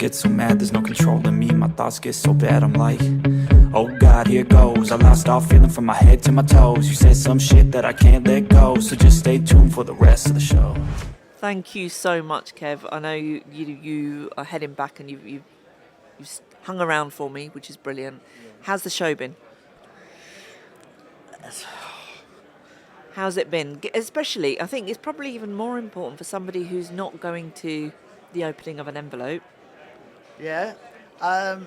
get so mad, there's no controlling me. My thoughts get so bad, I'm like, oh God, here goes. I lost all feeling from my head to my toes. You said some shit that I can't let go, so just stay tuned for the rest of the show. Thank you so much, Kev. I know you are heading back and you've hung around for me, which is brilliant. How's the show been? How's it been? Especially, I think it's probably even more important for somebody who's not going to the opening of an envelope. Yeah.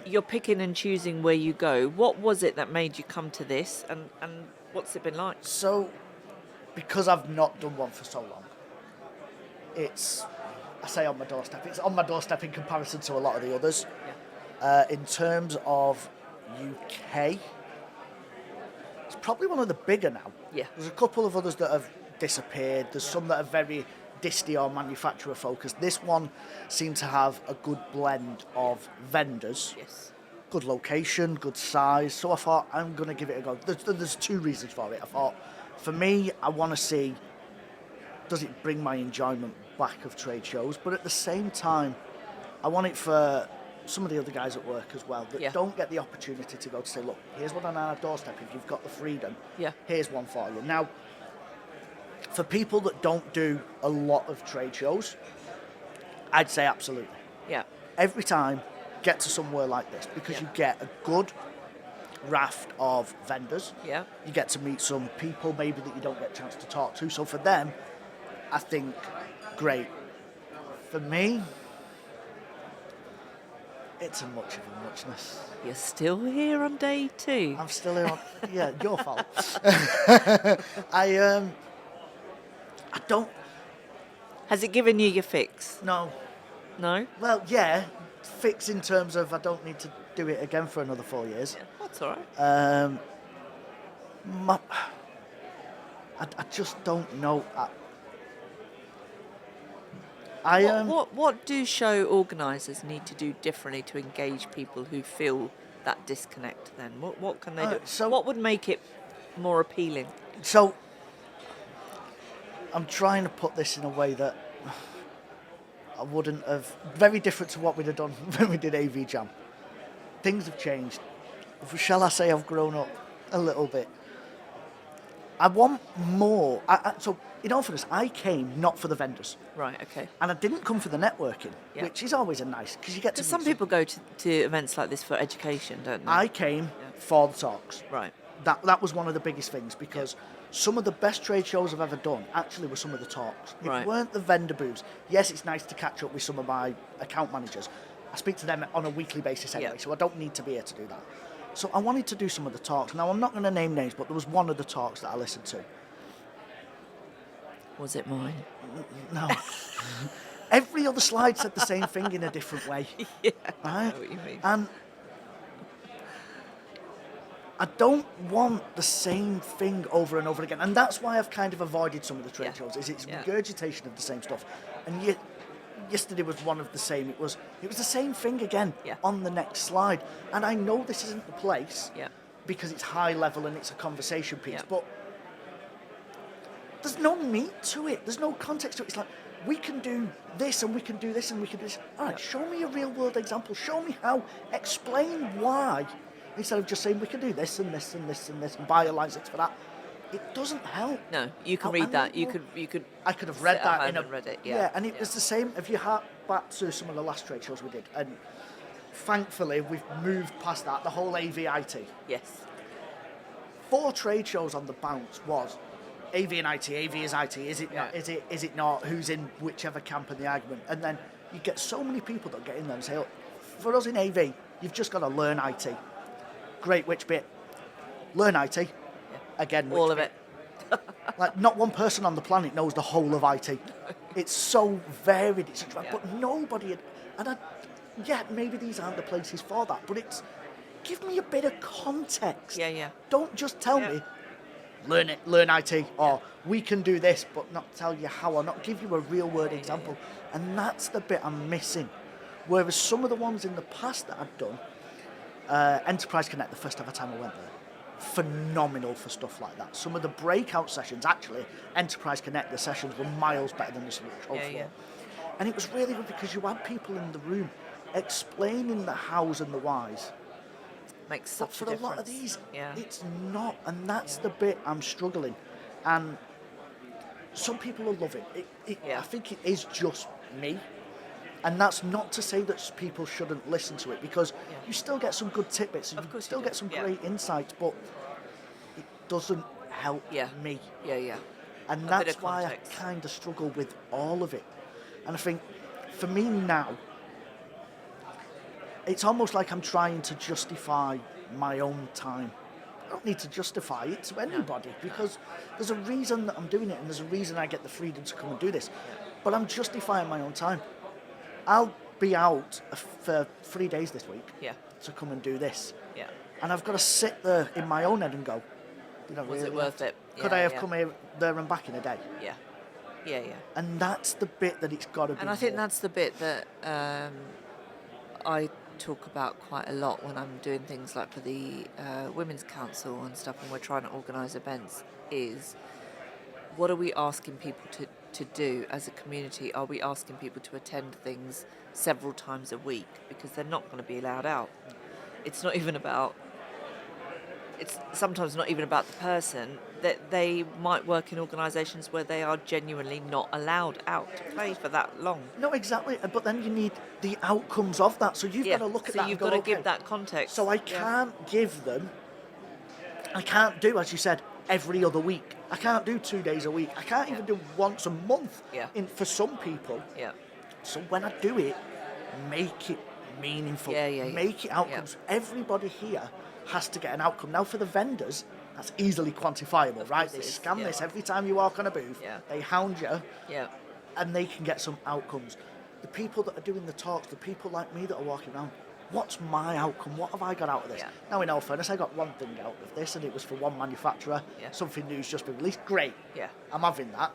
You're picking and choosing where you go. What was it that made you come to this, and what's it been like? So, because I've not done one for so long, it's, I say on my doorstep, it's on my doorstep in comparison to a lot of the others. Yeah. In terms of UK, it's probably one of the bigger now. Yeah. There's a couple of others that have disappeared. There's some that are very disty or manufacturer focused. This one seemed to have a good blend of vendors. Yes. Good location, good size. So I thought, I'm going to give it a go. There's two reasons for it. I thought, for me, I want to see, does it bring my enjoyment back of trade shows? But at the same time, I want it for some of the other guys at work as well that don't get the opportunity to go to say, look, here's one on our doorstep. If you've got the freedom, here's one for you. Now, for people that don't do a lot of trade shows, I'd say absolutely. Yeah. Every time, get to somewhere like this because you get a good raft of vendors. Yeah. You get to meet some people maybe that you don't get a chance to talk to. So for them, I think, great. For me, it's a much of a muchness. You're still here on day 2. I'm still here on... Yeah, your fault. I don't... Has it given you your fix? No. No? Well, yeah. Fix in terms of I don't need to do it again for another 4 years. Yeah, that's all right. I just don't know. What do show organisers need to do differently to engage people who feel that disconnect then? What can they do? So, what would make it more appealing? So, I'm trying to put this in a way that I wouldn't have... Very different to what we'd have done when we did AV Jam. Things have changed. Shall I say I've grown up a little bit? I want more. So, in all fairness, I came not for the vendors. Right, okay. And I didn't come for the networking, which is always a nice... Because you get to... Some people go to events like this for education, don't they? I came for the talks. Right. That was one of the biggest things because some of the best trade shows I've ever done actually were some of the talks. It weren't the vendor booths. Yes, it's nice to catch up with some of my account managers. I speak to them on a weekly basis anyway, so I don't need to be here to do that. So I wanted to do some of the talks. Now, I'm not going to name names, but there was one of the talks that I listened to. Was it mine? No. Every other slide said the same thing in a different way. Yeah, right? I know what you mean. And I don't want the same thing over and over again. And that's why I've kind of avoided some of the trade shows, is it's regurgitation of the same stuff. And yet, yesterday was one of the same. It was the same thing again on the next slide. And I know this isn't the place because it's high level and it's a conversation piece, but there's no meat to it. There's no context to it. It's like, we can do this and we can do this and we can do this. All right, show me a real world example. Show me how. Explain why. Instead of just saying we can do this and this and this and this and buy a license for that. It doesn't help. No, you can read that. You could. I could have read that and read it. And it was the same. If you hark back to some of the last trade shows we did, and thankfully we've moved past that. The whole AVIT. Yes. 4 trade shows on the bounce was AV and IT. AV is IT. Is it not? Is it not? Who's in whichever camp in the argument? And then you get so many people that get in there and say, "Oh, for us in AV, you've just got to learn IT." Great, which bit? Learn IT. Yeah. Again, which all of bit? it. Like, not one person on the planet knows the whole of IT. It's so varied, it's but nobody... maybe these aren't the places for that, but it's... Give me a bit of context. Yeah. Don't just tell me, learn IT, or we can do this, but not tell you how, or not give you a real-world example. And that's the bit I'm missing. Whereas some of the ones in the past that I've done, Enterprise Connect, the first ever time I went there, phenomenal for stuff like that. Some of the breakout sessions, actually, Enterprise Connect, the sessions were miles better than the show floor. And it was really good because you had people in the room explaining the hows and the whys. Makes But such for a a difference. lot of these, yeah. it's not, and that's Yeah. the bit I'm struggling. And some people will love it. Yeah. I think it is just me. And that's not to say that people shouldn't listen to it, because Yeah. you still get some good tidbits and Of you course you still do, get some yeah. great insights, but it doesn't help Yeah. me. Yeah. And A bit that's of why I context. kind of struggle with all of it. And I think for me now, it's almost like I'm trying to justify my own time. I don't need to justify it to anybody, because there's a reason that I'm doing it, and there's a reason I get the freedom to come and do this. But I'm justifying my own time. I'll be out for 3 days this week Yeah. to come and do this. Yeah. And I've got to sit there in my own head and go, did I Was really it worth have to? it? Could Yeah, I have yeah. come here, there and back in a day? Yeah. Yeah. And that's the bit that it's got to be. And I think more. that's the bit that I talk about quite a lot when I'm doing things like for the Women's Council and stuff, and we're trying to organise events, is what are we asking people to do as a community? Are we asking people to attend things several times a week? Because they're not going to be allowed out. It's not even about... It's sometimes not even about the person, that they might work in organisations where they are genuinely not allowed out to play for that long. No, exactly. But then you need the outcomes of that. So you've got to look at so that you've and go, got to okay, give that context. so I can't give them, I can't do, as you said, every other week. I can't do 2 days a week. I can't even do once a month for some people. Yeah. So when I do it, make it meaningful. Make it outcomes. Everybody here has to get an outcome. Now, for the vendors, that's easily quantifiable, right? They scan this every time you walk on a booth. They hound you. And they can get some outcomes. The people that are doing the talks, the people like me that are walking around, what's my outcome? What have I got out of this? Now, in all fairness, I got one thing out of this, and it was for one manufacturer. Something new's just been released. Great. I'm having that.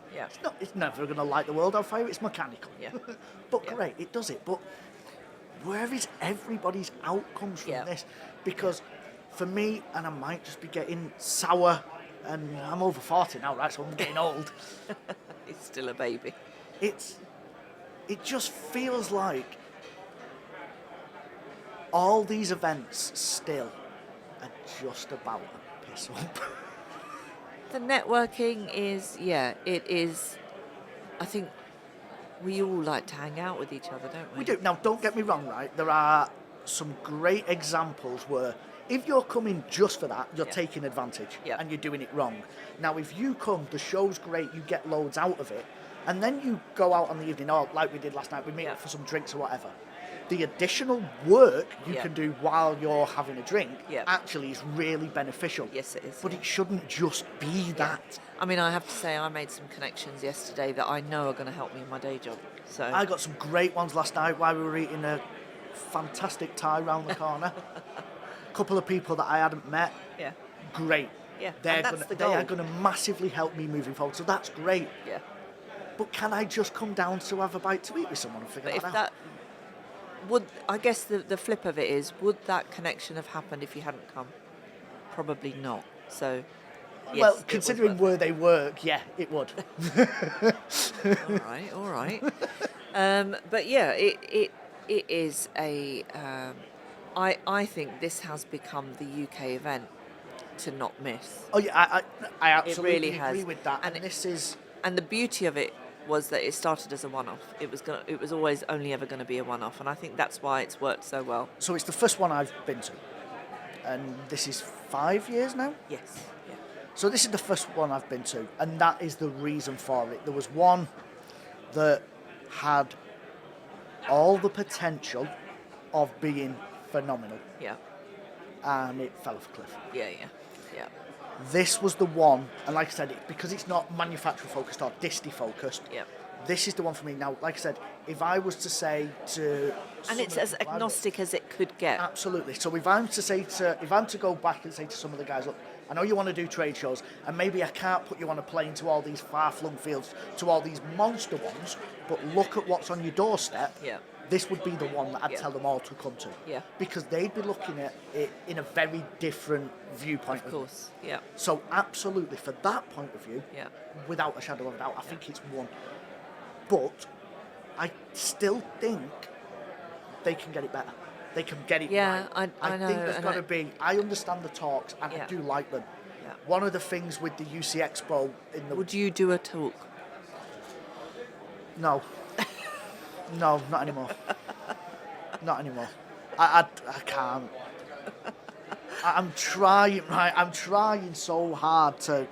It's never going to light the world on fire. It's mechanical. But great, it does it. But where is everybody's outcomes from this? Because for me, and I might just be getting sour, and I'm over 40 now, right? So I'm getting old. It's still a baby. It just feels like all these events still are just about a piss up. The networking is, it is. I think we all like to hang out with each other, don't we? We do. Now, don't get me wrong, right? There are some great examples where if you're coming just for that, you're taking advantage and you're doing it wrong. Now, if you come, the show's great, you get loads out of it, and then you go out on the evening, or like we did last night, we meet up for some drinks or whatever. The additional work you can do while you're having a drink actually is really beneficial. Yes, it is. But it shouldn't just be that. I mean, I have to say, I made some connections yesterday that I know are going to help me in my day job. So I got some great ones last night while we were eating a fantastic Thai round the corner. A couple of people that I hadn't met. Great. They are going to massively help me moving forward. So that's great. But can I just come down to have a bite to eat with someone and figure that out? I guess the flip of it is, would that connection have happened if you hadn't come? Probably not. So, yes, well, considering where they work, it would. All right. But yeah, it is a. I think this has become the UK event to not miss. Oh yeah, I absolutely really agree has. with that. And this is. And the beauty of it was that it started as a one-off. It was always only ever going to be a one-off, and I think that's why it's worked so well. So it's the first one I've been to, and this is 5 years now. Yes. Yeah. So this is the first one I've been to, and that is the reason for it. There was one that had all the potential of being phenomenal. Yeah. And it fell off a cliff. Yeah. This was the one, and like I said, because it's not manufacturer focused or disty focused, this is the one for me. Now, like I said, if I was to say to... And it's as agnostic as it could get. Absolutely. So if I'm to go back and say to some of the guys, look, I know you want to do trade shows, and maybe I can't put you on a plane to all these far-flung fields, to all these monster ones, but look at what's on your doorstep. This would be the one that I'd tell them all to come to. Because they'd be looking at it in a very different viewpoint. Of course, So absolutely, for that point of view, without a shadow of a doubt, I think it's one. But I still think they can get it better. They can get it Yeah, right. I know, think there's and got to be. I understand the talks, and Yeah. I do like them. Yeah. One of the things with the UC Expo in the Would you do a talk? no, no, not anymore. Not anymore. I can't. I'm trying. Right, I'm trying so hard to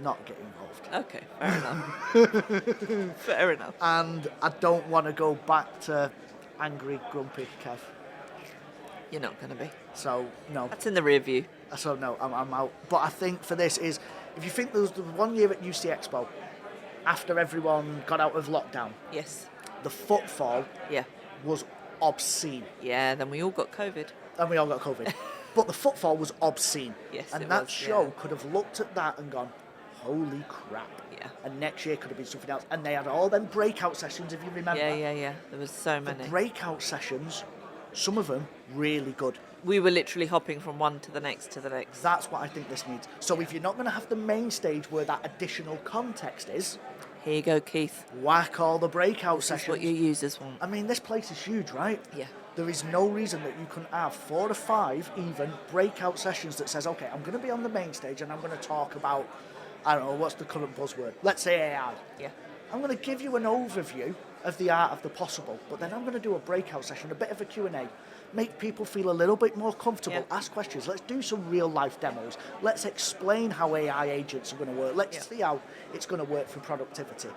not get involved. Okay, fair enough. Fair enough. And I don't want to go back to angry, grumpy Kev. You're not going to be. So no. That's in the rear view. So no, I'm out. But I think for this is, if you think there was the 1 year at UC Expo, after everyone got out of lockdown, Yes. the footfall Yeah. was obscene. Yeah, then we all got COVID. And we all got COVID. But the footfall was obscene. Yes, and it that was, show yeah. could have looked at that and gone, holy crap. Yeah. And next year could have been something else. And they had all them breakout sessions, if you remember. Yeah. There was so many. Breakout sessions, some of them really good. We were literally hopping from one to the next to the next. That's what I think this needs. So if you're not going to have the main stage where that additional context is, Here you go, Keith. whack all the breakout This sessions. is what your users want. I mean, this place is huge, right? Yeah. There is no reason that you couldn't have 4 or 5 even breakout sessions that says, okay, I'm going to be on the main stage and I'm going to talk about, I don't know, what's the current buzzword? Let's say AI. Yeah. I'm going to give you an overview of the art of the possible, but then I'm going to do a breakout session, a bit of a Q&A, make people feel a little bit more comfortable, Yeah. ask questions. Let's do some real life demos. Let's explain how AI agents are going to work. Let's see how it's going to work for productivity.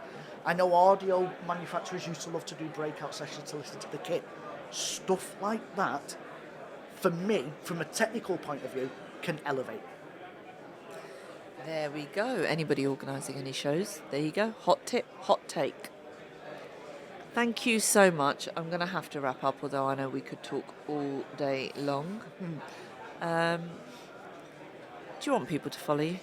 I know audio manufacturers used to love to do breakout sessions to listen to the kit. Stuff like that, for me, from a technical point of view, can elevate. There we go. Anybody organising any shows? There you go. Hot tip, hot take. Thank you so much. I'm going to have to wrap up, although I know we could talk all day long. Do you want people to follow you?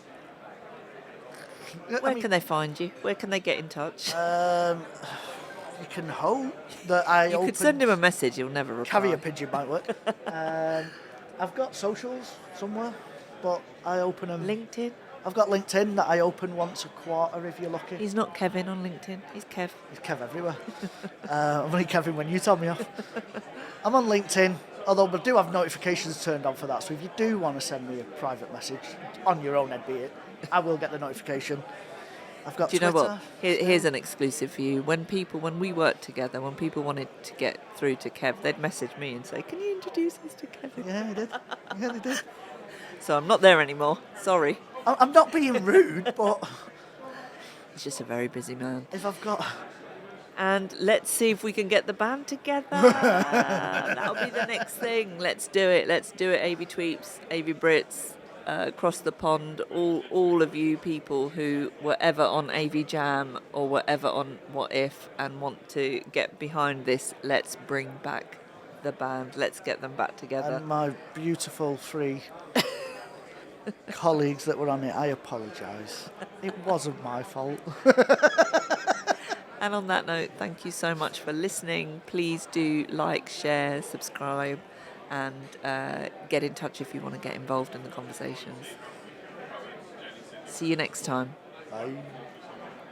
Where can they find you? Where can they get in touch? You can hope that I You could send him a message, he'll never reply. Carrier pigeon might work. I've got socials somewhere, but I open them. LinkedIn? I've got LinkedIn that I open once a quarter if you're lucky. He's not Kevin on LinkedIn, he's Kev. There's Kev everywhere. I'm only Kevin when you tell me off. I'm on LinkedIn, although I do have notifications turned on for that. So if you do want to send me a private message, on your own head be it, I will get the notification. I've got Do you know Twitter. what? Here's an exclusive for you. When we worked together, when people wanted to get through to Kev, they'd message me and say, "Can you introduce us to Kevin?" Yeah, they did. Yeah, they did. So I'm not there anymore. Sorry. I'm not being rude, but He's just a very busy man. if I've got... And let's see if we can get the band together. That'll be the next thing. Let's do it. Let's do it, AV Tweeps, AV Brits, across the pond, all of you people who were ever on AV Jam or were ever on WhatIff and want to get behind this, let's bring back the band. Let's get them back together. And my beautiful 3 colleagues that were on it, I apologise. It wasn't my fault. And on that note, thank you so much for listening. Please do like, share, subscribe, and get in touch if you want to get involved in the conversations. See you next time. Bye.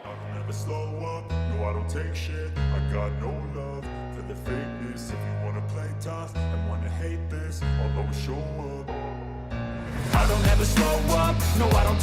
I'll never slow up, no I don't take shit. I got no love for the fakeness. If you wanna play tough and wanna hate this, I'll always show up. I don't ever slow up, no I don't